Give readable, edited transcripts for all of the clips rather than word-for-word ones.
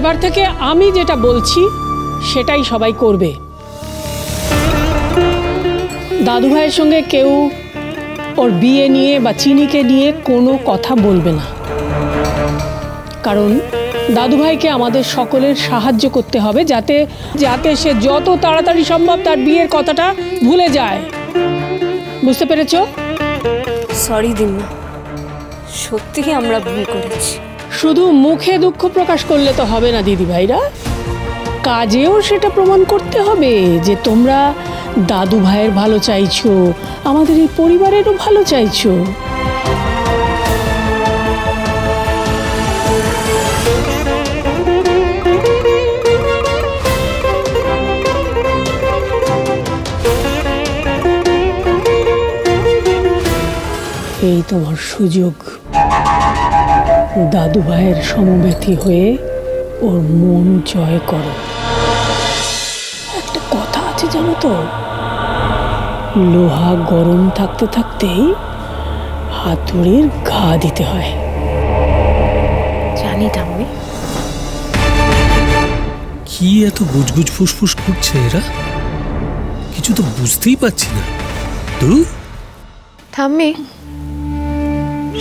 এবার থেকে আমি যেটা বলছি সেটাই সবাই করবে। দাদু ভাইয়ের সঙ্গে কেউ ওর বিয়ে নিয়ে বা চিনিকে নিয়ে কোনো কথা বলবে না, কারণ দাদু ভাইকে আমাদের সকলের সাহায্য করতে হবে যাতে যাতে সে যত তাড়াতাড়ি সম্ভব তার বিয়ের কথাটা ভুলে যায়। বুঝতে পেরেছো? সরি দিম্মা, সত্যিই আমরা ভুল করেছি। শুধু মুখে দুঃখ প্রকাশ করলে তো হবে না দিদি ভাইরা, কাজেও সেটা প্রমাণ করতে হবে যে তোমরা দাদু ভাইয়ের ভালো চাইছো, আমাদের এই পরিবারেরও ভালো চাইছো। এই তোমার সুযোগ, দাদু ভাইয়ের সমব্যথী হয়ে ওর মন জয় করো। একটা কথা আছে জানো তো, লোহা গরম থাকতে থাকতেই হাতুড়ির ঘা দিতে হয়। জানি ঠাম্মি। কি এত গুজগুজ ফুসফুস করছে এরা? কিছু তো বুঝতেই পারছি না। ঠাম্মি,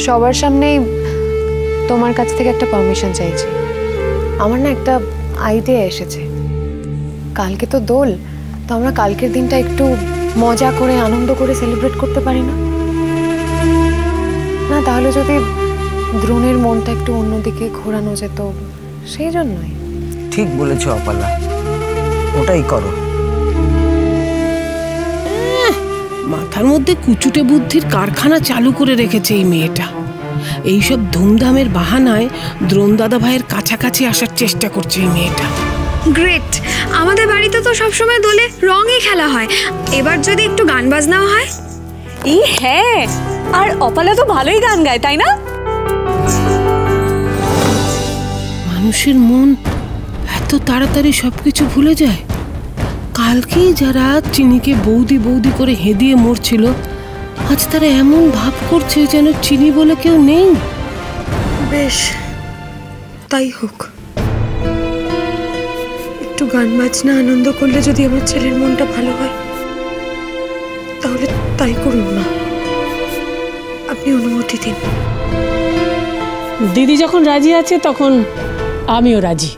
সবার সামনেই তোমার কাছ থেকে একটা পারমিশন চাইছি। আমার না একটা আইডিয়া এসেছে। কালকে তো দোল, তো আমরা কালকের দিনটা একটু মজা করে আনন্দ করে সেলিব্রেট করতে পারি না? না তাহলে যদি দ্রোণের মনটা একটু অন্যদিকে ঘোরানো যেত, সেই জন্যই। ঠিক বলেছ অপালা, ওটাই করো। মাথার মধ্যে কুচুটে বুদ্ধির কারখানা চালু করে রেখেছে এই মেয়েটা। এইসব ধুমধামের বাহানায় দ্রোণ দাদা ভাইয়ের কাছাকাছি আসার চেষ্টা করছে এই মেয়েটা। গ্রেট! আমাদের বাড়িতে তো সবসময় দোলে রঙই খেলা হয়, এবার যদি একটু গান বাজনাও হয়। এই হ্যাঁ, আর অপালা তো ভালোই গান গায়, তাই না? মানুষের মন এত তাড়াতাড়ি সবকিছু ভুলে যায়? কালকেই যারা চিনিকে বৌদি বৌদি করে হেদিয়ে মরছিল, আজ তারা এমন ভাব করছে যেন চিনি বলে কেউ নেই। বেশ, তাই হোক। একটু গান বাজনা আনন্দ করলে যদি আমার ছেলের মনটা ভালো হয়, তাহলে তাই করুন না। আপনি অনুমতি দিন। দিদি যখন রাজি আছে তখন আমিও রাজি।